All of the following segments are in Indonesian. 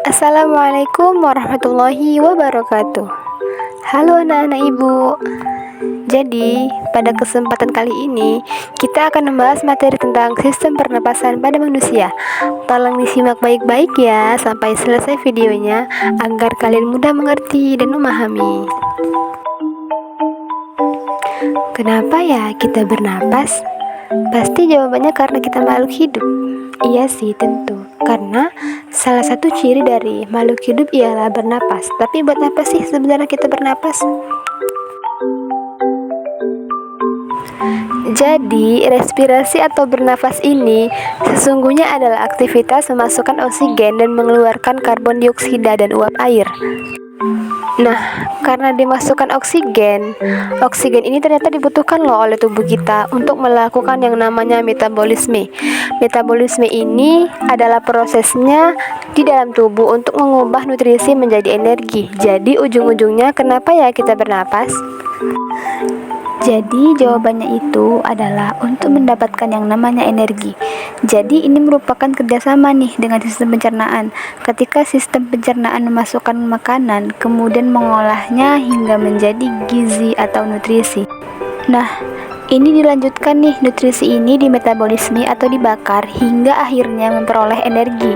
Assalamualaikum warahmatullahi wabarakatuh. Halo anak-anak ibu. Jadi, pada kesempatan kali ini kita akan membahas materi tentang sistem pernapasan pada manusia. Tolong disimak baik-baik ya sampai selesai videonya agar kalian mudah mengerti dan memahami. Kenapa ya kita bernapas? Pasti jawabannya karena kita makhluk hidup. Iya sih, tentu. Karena salah satu ciri dari makhluk hidup ialah bernapas. Tapi buat apa sih sebenarnya kita bernapas? Jadi, respirasi atau bernafas ini sesungguhnya adalah aktivitas memasukkan oksigen dan mengeluarkan karbon dioksida dan uap air. Nah, karena dimasukkan oksigen ini ternyata dibutuhkan loh oleh tubuh kita untuk melakukan yang namanya metabolisme. Metabolisme ini adalah prosesnya di dalam tubuh untuk mengubah nutrisi menjadi energi. Jadi ujung-ujungnya kenapa ya kita bernapas? Jadi jawabannya itu adalah untuk mendapatkan yang namanya energi. Jadi ini merupakan kerjasama nih dengan sistem pencernaan. Ketika sistem pencernaan memasukkan makanan, kemudian mengolahnya hingga menjadi gizi atau nutrisi. Nah, ini dilanjutkan nih nutrisi ini di metabolisme atau dibakar hingga akhirnya memperoleh energi.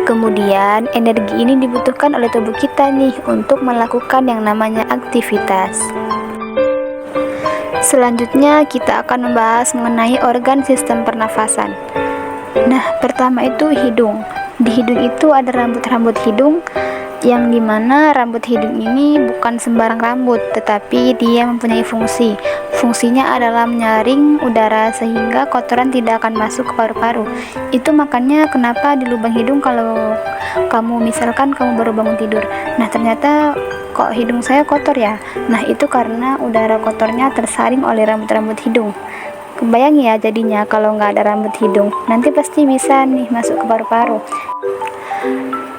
Kemudian energi ini dibutuhkan oleh tubuh kita nih untuk melakukan yang namanya aktivitas. Selanjutnya kita akan membahas mengenai organ sistem pernafasan. Nah, pertama itu hidung. Di hidung itu ada rambut-rambut hidung, yang dimana rambut hidung ini bukan sembarang rambut, tetapi dia mempunyai fungsi. Fungsinya adalah menyaring udara sehingga kotoran tidak akan masuk ke paru-paru. Itu makanya kenapa di lubang hidung kalau misalkan kamu baru bangun tidur, nah ternyata kok hidung saya kotor ya? Nah itu karena udara kotornya tersaring oleh rambut-rambut hidung. Kebayang ya jadinya kalau nggak ada rambut hidung, nanti pasti bisa nih masuk ke paru-paru.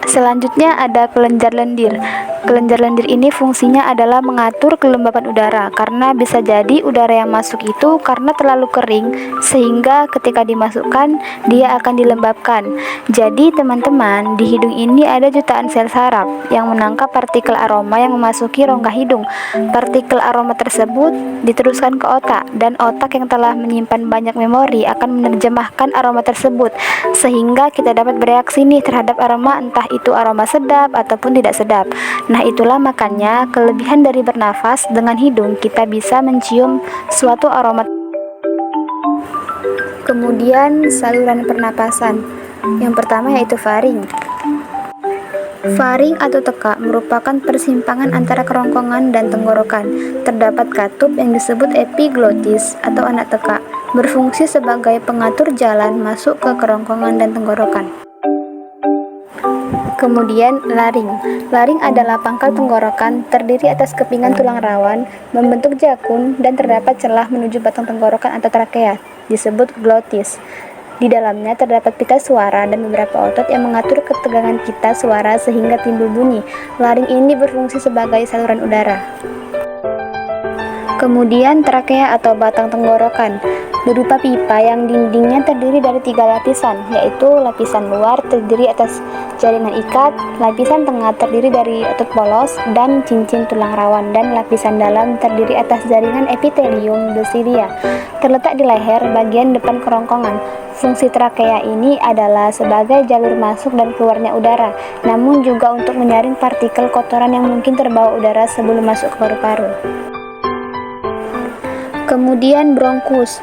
Selanjutnya ada kelenjar lendir. Kelenjar lendir ini fungsinya adalah mengatur kelembapan udara, karena bisa jadi udara yang masuk itu karena terlalu kering sehingga ketika dimasukkan dia akan dilembabkan. Jadi teman-teman, di hidung ini ada jutaan sel saraf yang menangkap partikel aroma yang memasuki rongga hidung. Partikel aroma tersebut diteruskan ke otak, dan otak yang telah menyimpan banyak memori akan menerjemahkan aroma tersebut sehingga kita dapat bereaksi nih terhadap aroma, entah itu aroma sedap ataupun tidak sedap. Nah itulah makanya kelebihan dari bernafas dengan hidung, kita bisa mencium suatu aroma. Kemudian saluran pernapasan. Yang pertama yaitu faring. Faring atau tekak merupakan persimpangan antara kerongkongan dan tenggorokan. Terdapat katup yang disebut epiglotis atau anak tekak, berfungsi sebagai pengatur jalan masuk ke kerongkongan dan tenggorokan. Kemudian laring. Laring adalah pangkal tenggorokan, terdiri atas kepingan tulang rawan, membentuk jakun, dan terdapat celah menuju batang tenggorokan atau trakea, disebut glotis. Di dalamnya terdapat pita suara dan beberapa otot yang mengatur ketegangan pita suara sehingga timbul bunyi. Laring ini berfungsi sebagai saluran udara. Kemudian trakea atau batang tenggorokan, berupa pipa yang dindingnya terdiri dari 3 lapisan, yaitu lapisan luar terdiri atas jaringan ikat, lapisan tengah terdiri dari otot polos dan cincin tulang rawan, dan lapisan dalam terdiri atas jaringan epitelium basilia, terletak di leher bagian depan kerongkongan. Fungsi trakea ini adalah sebagai jalur masuk dan keluarnya udara, namun juga untuk menyaring partikel kotoran yang mungkin terbawa udara sebelum masuk ke paru-paru. Kemudian bronkus.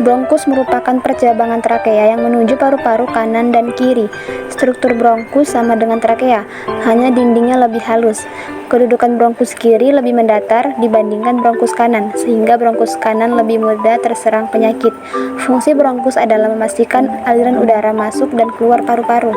Bronkus merupakan percabangan trakea yang menuju paru-paru kanan dan kiri. Struktur bronkus sama dengan trakea, hanya dindingnya lebih halus. Kedudukan bronkus kiri lebih mendatar dibandingkan bronkus kanan, sehingga bronkus kanan lebih mudah terserang penyakit. Fungsi bronkus adalah memastikan aliran udara masuk dan keluar paru-paru.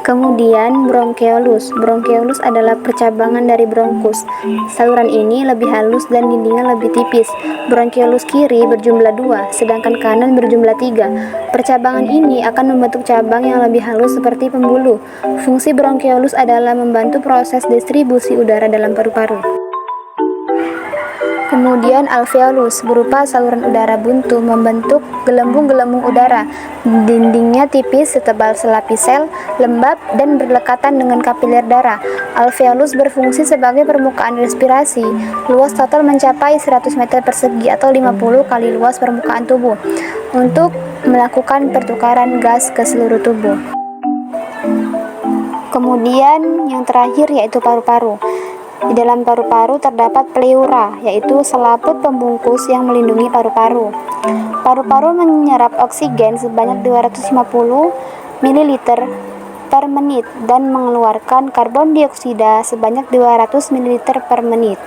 Kemudian bronkeolus. Bronkeolus adalah percabangan dari bronkus. Saluran ini lebih halus dan dindingnya lebih tipis. Bronkeolus kiri berjumlah 2, sedangkan kanan berjumlah 3. Percabangan ini akan membentuk cabang yang lebih halus seperti pembuluh. Fungsi bronkeolus adalah membantu proses distribusi udara dalam paru-paru. Kemudian alveolus berupa saluran udara buntu membentuk gelembung-gelembung udara. Dindingnya tipis, setebal selapis sel, lembab, dan berdekatan dengan kapiler darah. Alveolus berfungsi sebagai permukaan respirasi. Luas total mencapai 100 meter persegi atau 50 kali luas permukaan tubuh untuk melakukan pertukaran gas ke seluruh tubuh. Kemudian yang terakhir yaitu paru-paru. Di dalam paru-paru terdapat pleura, yaitu selaput pembungkus yang melindungi paru-paru. Paru-paru menyerap oksigen sebanyak 250 ml per menit dan mengeluarkan karbon dioksida sebanyak 200 ml per menit.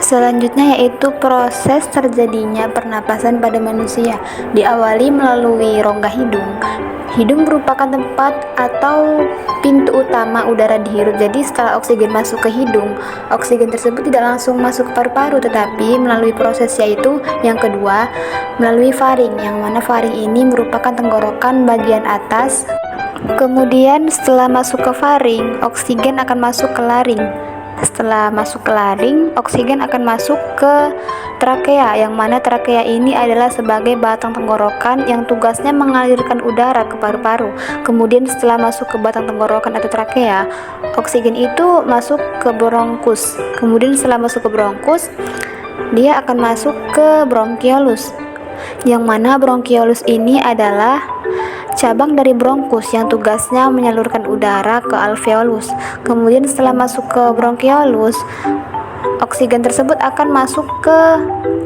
Selanjutnya yaitu proses terjadinya pernapasan pada manusia. Diawali melalui rongga hidung. Hidung merupakan tempat atau pintu utama udara dihirup. Jadi setelah oksigen masuk ke hidung, oksigen tersebut tidak langsung masuk ke paru-paru, tetapi melalui proses yaitu yang kedua, melalui faring, yang mana faring ini merupakan tenggorokan bagian atas. Kemudian setelah masuk ke faring, oksigen akan masuk ke laring. Setelah masuk ke laring, oksigen akan masuk ke trakea, yang mana trakea ini adalah sebagai batang tenggorokan yang tugasnya mengalirkan udara ke paru-paru. Kemudian setelah masuk ke batang tenggorokan atau trakea, oksigen itu masuk ke bronkus. Kemudian setelah masuk ke bronkus, dia akan masuk ke bronkiolus, yang mana bronkiolus ini adalah cabang dari bronkus yang tugasnya menyalurkan udara ke alveolus. Kemudian setelah masuk ke bronkiolus, oksigen tersebut akan masuk ke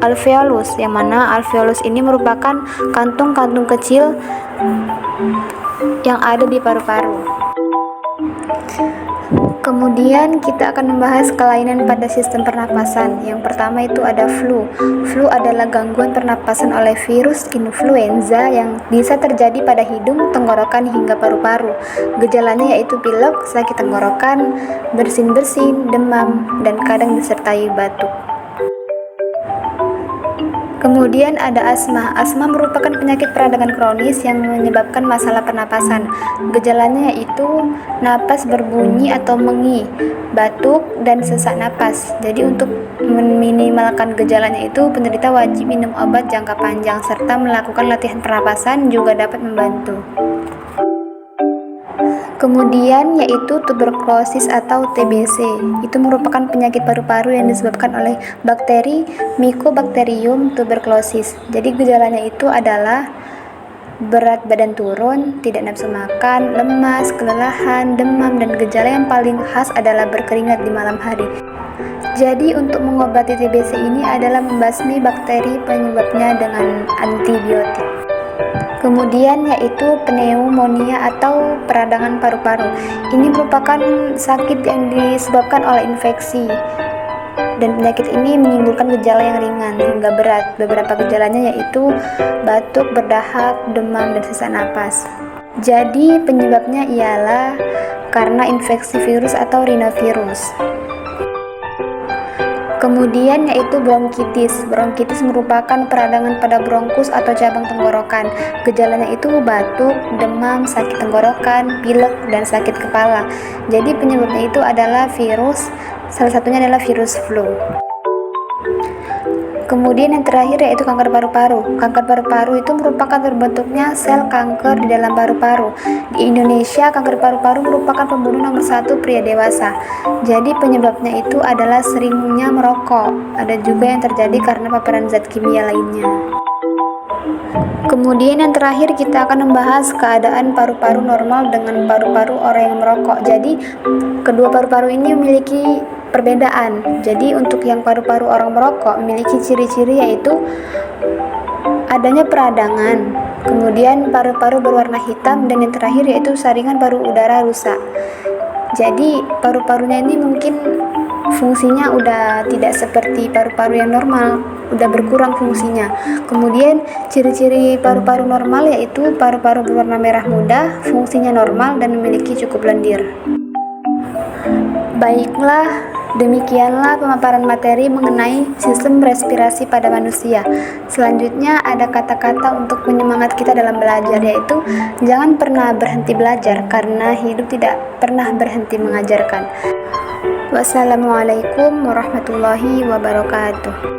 alveolus, yang mana alveolus ini merupakan kantung-kantung kecil yang ada di paru-paru. Kemudian kita akan membahas kelainan pada sistem pernapasan. Yang pertama itu ada flu. Flu adalah gangguan pernapasan oleh virus influenza yang bisa terjadi pada hidung, tenggorokan, hingga paru-paru. Gejalanya yaitu pilek, sakit tenggorokan, bersin-bersin, demam, dan kadang disertai batuk. Kemudian ada asma. Asma merupakan penyakit peradangan kronis yang menyebabkan masalah pernapasan. Gejalanya yaitu napas berbunyi atau mengi, batuk, dan sesak napas. Jadi untuk meminimalkan gejalanya itu, penderita wajib minum obat jangka panjang serta melakukan latihan pernapasan juga dapat membantu. Kemudian yaitu tuberkulosis atau TBC. Itu merupakan penyakit paru-paru yang disebabkan oleh bakteri Mycobacterium tuberculosis. Jadi gejalanya itu adalah berat badan turun, tidak nafsu makan, lemas, kelelahan, demam, dan gejala yang paling khas adalah berkeringat di malam hari. Jadi untuk mengobati TBC ini adalah membasmi bakteri penyebabnya dengan antibiotik. Kemudian yaitu pneumonia atau peradangan paru-paru. Ini merupakan sakit yang disebabkan oleh infeksi, dan penyakit ini menimbulkan gejala yang ringan hingga berat. Beberapa gejalanya yaitu batuk, berdahak, demam, dan sesak napas. Jadi penyebabnya ialah karena infeksi virus atau rhinovirus. Kemudian yaitu bronkitis. Bronkitis merupakan peradangan pada bronkus atau cabang tenggorokan. Gejalanya itu batuk, demam, sakit tenggorokan, pilek, dan sakit kepala. Jadi penyebabnya itu adalah virus, salah satunya adalah virus flu. Kemudian yang terakhir yaitu kanker paru-paru. Kanker paru-paru itu merupakan terbentuknya sel kanker di dalam paru-paru. Di Indonesia, kanker paru-paru merupakan pembunuh nomor 1 pria dewasa. Jadi penyebabnya itu adalah seringnya merokok. Ada juga yang terjadi karena paparan zat kimia lainnya. Kemudian yang terakhir kita akan membahas keadaan paru-paru normal dengan paru-paru orang yang merokok. Jadi kedua paru-paru ini memiliki perbedaan. Jadi untuk yang paru-paru orang merokok memiliki ciri-ciri yaitu adanya peradangan, kemudian paru-paru berwarna hitam, dan yang terakhir yaitu saringan paru udara rusak. Jadi paru-parunya ini mungkin fungsinya udah tidak seperti paru-paru yang normal, udah berkurang fungsinya. Kemudian ciri-ciri paru-paru normal yaitu paru-paru berwarna merah muda, fungsinya normal, dan memiliki cukup lendir. Baiklah, demikianlah pemaparan materi mengenai sistem respirasi pada manusia. Selanjutnya ada kata-kata untuk penyemangat kita dalam belajar, yaitu jangan pernah berhenti belajar karena hidup tidak pernah berhenti mengajarkan. Wassalamualaikum warahmatullahi wabarakatuh.